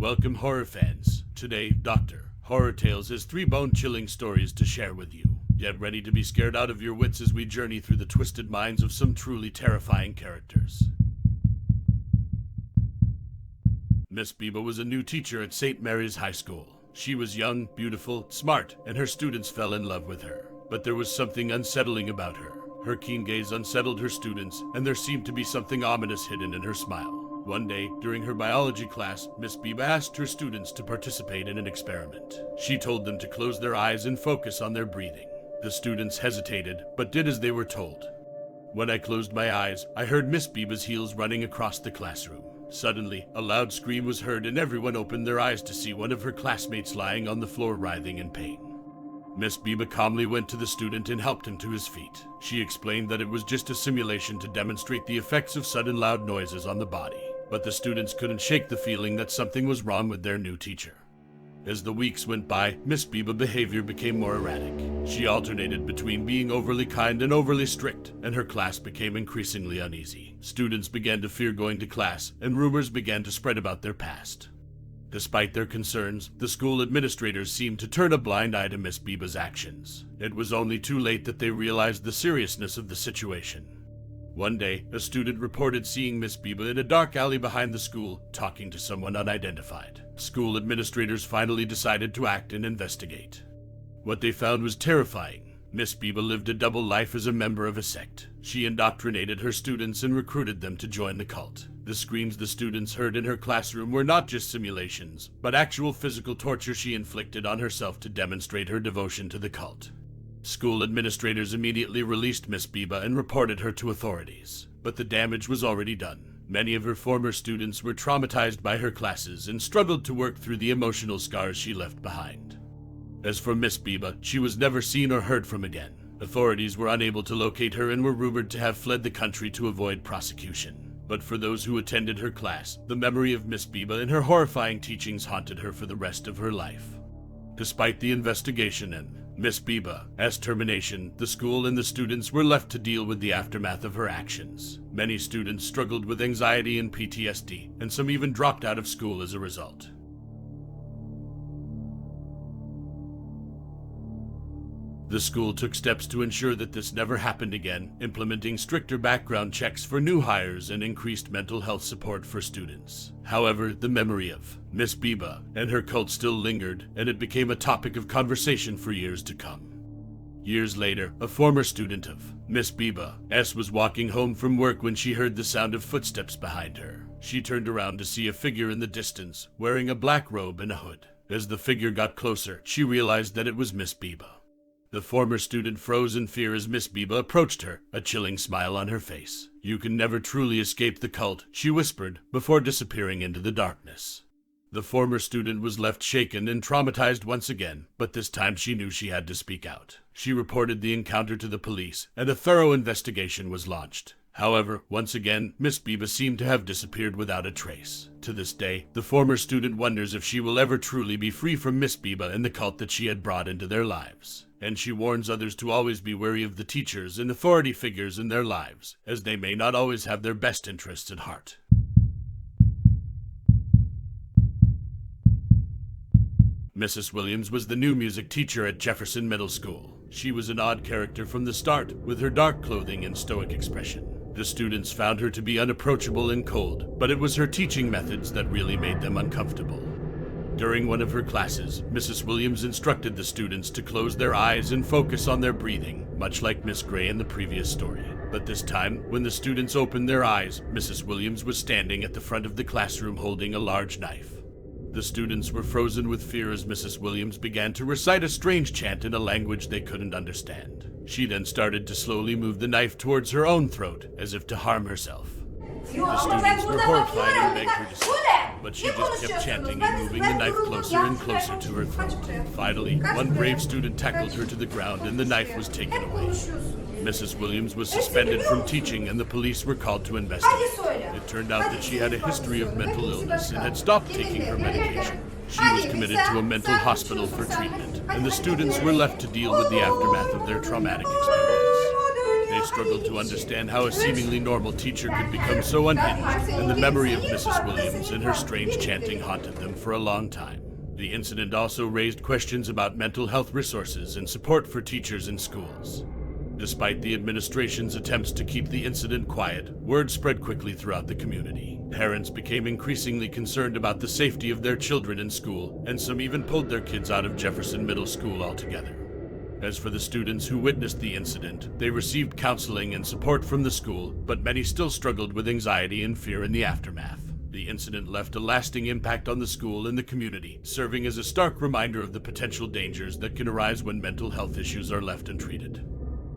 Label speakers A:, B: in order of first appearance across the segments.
A: Welcome, horror fans. Today, Dr. Horror Tales has 3 bone-chilling stories to share with you. Get ready to be scared out of your wits as we journey through the twisted minds of some truly terrifying characters. Miss Biba was a new teacher at St. Mary's High School. She was young, beautiful, smart, and her students fell in love with her. But there was something unsettling about her. Her keen gaze unsettled her students, and there seemed to be something ominous hidden in her smile. One day, during her biology class, Miss Biba asked her students to participate in an experiment. She told them to close their eyes and focus on their breathing. The students hesitated, but did as they were told. When I closed my eyes, I heard Miss Biba's heels running across the classroom. Suddenly, a loud scream was heard and everyone opened their eyes to see one of her classmates lying on the floor writhing in pain. Miss Biba calmly went to the student and helped him to his feet. She explained that it was just a simulation to demonstrate the effects of sudden loud noises on the body. But the students couldn't shake the feeling that something was wrong with their new teacher. As the weeks went by, Miss Biba's behavior became more erratic. She alternated between being overly kind and overly strict, and her class became increasingly uneasy. Students began to fear going to class, and rumors began to spread about their past. Despite their concerns, the school administrators seemed to turn a blind eye to Miss Biba's actions. It was only too late that they realized the seriousness of the situation. One day, a student reported seeing Miss Biba in a dark alley behind the school, talking to someone unidentified. School administrators finally decided to act and investigate. What they found was terrifying. Miss Biba lived a double life as a member of a sect. She indoctrinated her students and recruited them to join the cult. The screams the students heard in her classroom were not just simulations, but actual physical torture she inflicted on herself to demonstrate her devotion to the cult. School administrators immediately released Miss Biba and reported her to authorities. But the damage was already done. Many of her former students were traumatized by her classes and struggled to work through the emotional scars she left behind. As for Miss Biba, she was never seen or heard from again. Authorities were unable to locate her and were rumored to have fled the country to avoid prosecution. But for those who attended her class, the memory of Miss Biba and her horrifying teachings haunted her for the rest of her life. Despite the investigation and Miss Biba's termination, the school and the students were left to deal with the aftermath of her actions. Many students struggled with anxiety and PTSD, and some even dropped out of school as a result. The school took steps to ensure that this never happened again, implementing stricter background checks for new hires and increased mental health support for students. However, the memory of Miss Biba and her cult still lingered, and it became a topic of conversation for years to come. Years later, a former student of Miss Biba was walking home from work when she heard the sound of footsteps behind her. She turned around to see a figure in the distance, wearing a black robe and a hood. As the figure got closer, she realized that it was Miss Biba. The former student froze in fear as Miss Biba approached her, a chilling smile on her face. "You can never truly escape the cult," she whispered, before disappearing into the darkness. The former student was left shaken and traumatized once again, but this time she knew she had to speak out. She reported the encounter to the police, and a thorough investigation was launched. However, once again, Miss Biba seemed to have disappeared without a trace. To this day, the former student wonders if she will ever truly be free from Miss Biba and the cult that she had brought into their lives. And she warns others to always be wary of the teachers and authority figures in their lives, as they may not always have their best interests at heart. Mrs. Williams was the new music teacher at Jefferson Middle School. She was an odd character from the start, with her dark clothing and stoic expression. The students found her to be unapproachable and cold, but it was her teaching methods that really made them uncomfortable. During one of her classes, Mrs. Williams instructed the students to close their eyes and focus on their breathing, much like Miss Gray in the previous story. But this time, when the students opened their eyes, Mrs. Williams was standing at the front of the classroom holding a large knife. The students were frozen with fear as Mrs. Williams began to recite a strange chant in a language they couldn't understand. She then started to slowly move the knife towards her own throat, as if to harm herself. The students were horrified and begged her to stop, but she just kept chanting and moving the knife closer and closer to her throat. Finally, one brave student tackled her to the ground and the knife was taken away. Mrs. Williams was suspended from teaching and the police were called to investigate. It turned out that she had a history of mental illness and had stopped taking her medication. She was committed to a mental hospital for treatment, and the students were left to deal with the aftermath of their traumatic experience. They struggled to understand how a seemingly normal teacher could become so unhinged, and the memory of Mrs. Williams and her strange chanting haunted them for a long time. The incident also raised questions about mental health resources and support for teachers in schools. Despite the administration's attempts to keep the incident quiet, word spread quickly throughout the community. Parents became increasingly concerned about the safety of their children in school, and some even pulled their kids out of Jefferson Middle School altogether. As for the students who witnessed the incident, they received counseling and support from the school, but many still struggled with anxiety and fear in the aftermath. The incident left a lasting impact on the school and the community, serving as a stark reminder of the potential dangers that can arise when mental health issues are left untreated.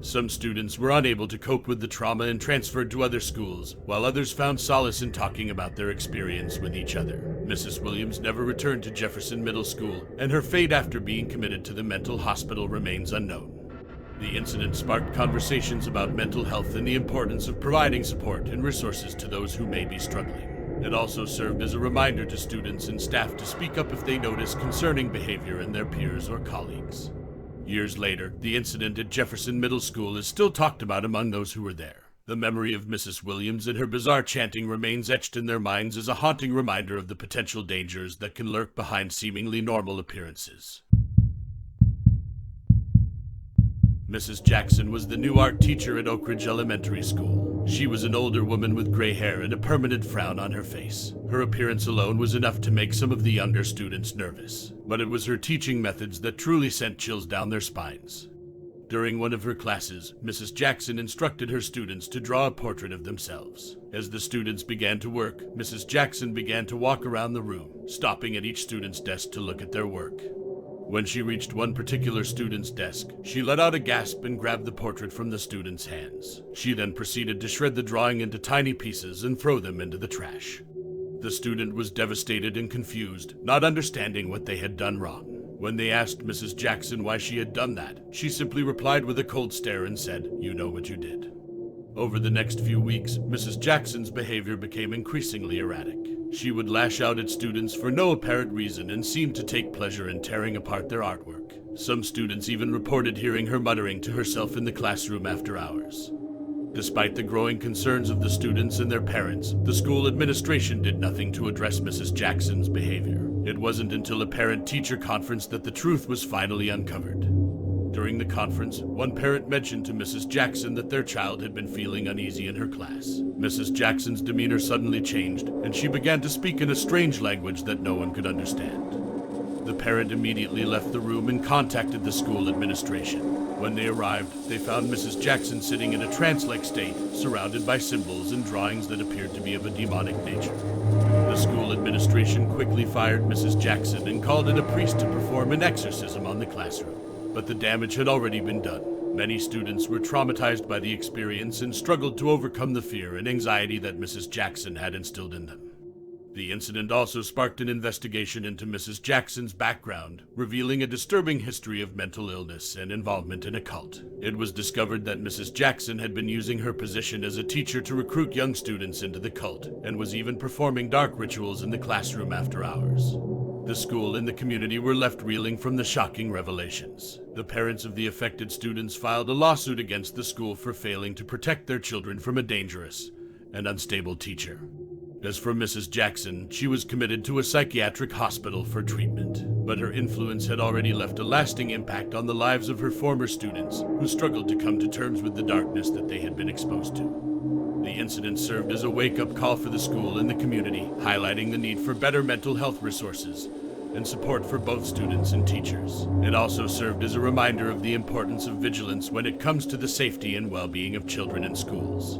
A: Some students were unable to cope with the trauma and transferred to other schools, while others found solace in talking about their experience with each other. Mrs. Williams never returned to Jefferson Middle School, and her fate after being committed to the mental hospital remains unknown. The incident sparked conversations about mental health and the importance of providing support and resources to those who may be struggling. It also served as a reminder to students and staff to speak up if they notice concerning behavior in their peers or colleagues. Years later, the incident at Jefferson Middle School is still talked about among those who were there. The memory of Mrs. Williams and her bizarre chanting remains etched in their minds as a haunting reminder of the potential dangers that can lurk behind seemingly normal appearances. Mrs. Jackson was the new art teacher at Oak Ridge Elementary School. She was an older woman with gray hair and a permanent frown on her face. Her appearance alone was enough to make some of the younger students nervous, but it was her teaching methods that truly sent chills down their spines. During one of her classes, Mrs. Jackson instructed her students to draw a portrait of themselves. As the students began to work, Mrs. Jackson began to walk around the room, stopping at each student's desk to look at their work. When she reached one particular student's desk, she let out a gasp and grabbed the portrait from the student's hands. She then proceeded to shred the drawing into tiny pieces and throw them into the trash. The student was devastated and confused, not understanding what they had done wrong. When they asked Mrs. Jackson why she had done that, she simply replied with a cold stare and said, "You know what you did." Over the next few weeks, Mrs. Jackson's behavior became increasingly erratic. She would lash out at students for no apparent reason and seemed to take pleasure in tearing apart their artwork. Some students even reported hearing her muttering to herself in the classroom after hours. Despite the growing concerns of the students and their parents, the school administration did nothing to address Mrs. Jackson's behavior. It wasn't until a parent-teacher conference that the truth was finally uncovered. During the conference, one parent mentioned to Mrs. Jackson that their child had been feeling uneasy in her class. Mrs. Jackson's demeanor suddenly changed, and she began to speak in a strange language that no one could understand. The parent immediately left the room and contacted the school administration. When they arrived, they found Mrs. Jackson sitting in a trance-like state, surrounded by symbols and drawings that appeared to be of a demonic nature. The school administration quickly fired Mrs. Jackson and called in a priest to perform an exorcism on the classroom. But the damage had already been done. Many students were traumatized by the experience and struggled to overcome the fear and anxiety that Mrs. Jackson had instilled in them. The incident also sparked an investigation into Mrs. Jackson's background, revealing a disturbing history of mental illness and involvement in a cult. It was discovered that Mrs. Jackson had been using her position as a teacher to recruit young students into the cult, and was even performing dark rituals in the classroom after hours. The school and the community were left reeling from the shocking revelations. The parents of the affected students filed a lawsuit against the school for failing to protect their children from a dangerous and unstable teacher. As for Mrs. Jackson, she was committed to a psychiatric hospital for treatment, but her influence had already left a lasting impact on the lives of her former students, who struggled to come to terms with the darkness that they had been exposed to. The incident served as a wake-up call for the school and the community, highlighting the need for better mental health resources and support for both students and teachers. It also served as a reminder of the importance of vigilance when it comes to the safety and well-being of children in schools.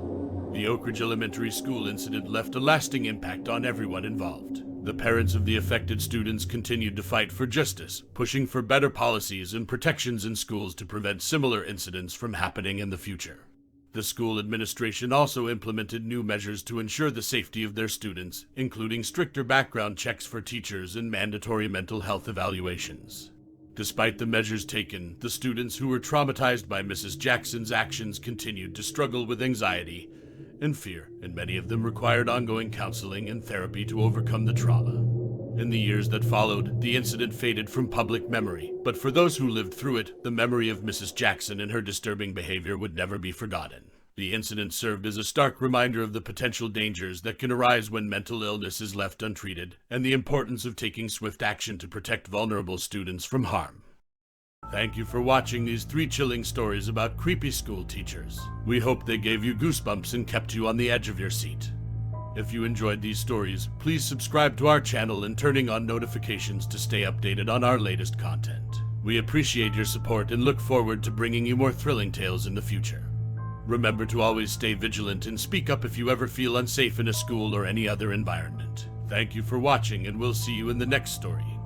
A: The Oak Ridge Elementary School incident left a lasting impact on everyone involved. The parents of the affected students continued to fight for justice, pushing for better policies and protections in schools to prevent similar incidents from happening in the future. The school administration also implemented new measures to ensure the safety of their students, including stricter background checks for teachers and mandatory mental health evaluations. Despite the measures taken, the students who were traumatized by Mrs. Jackson's actions continued to struggle with anxiety and fear, and many of them required ongoing counseling and therapy to overcome the trauma. In the years that followed, the incident faded from public memory, but for those who lived through it, the memory of Mrs. Jackson and her disturbing behavior would never be forgotten. The incident served as a stark reminder of the potential dangers that can arise when mental illness is left untreated, and the importance of taking swift action to protect vulnerable students from harm. Thank you for watching these 3 chilling stories about creepy school teachers. We hope they gave you goosebumps and kept you on the edge of your seat. If you enjoyed these stories, please subscribe to our channel and turning on notifications to stay updated on our latest content. We appreciate your support and look forward to bringing you more thrilling tales in the future. Remember to always stay vigilant and speak up if you ever feel unsafe in a school or any other environment. Thank you for watching, and we'll see you in the next story.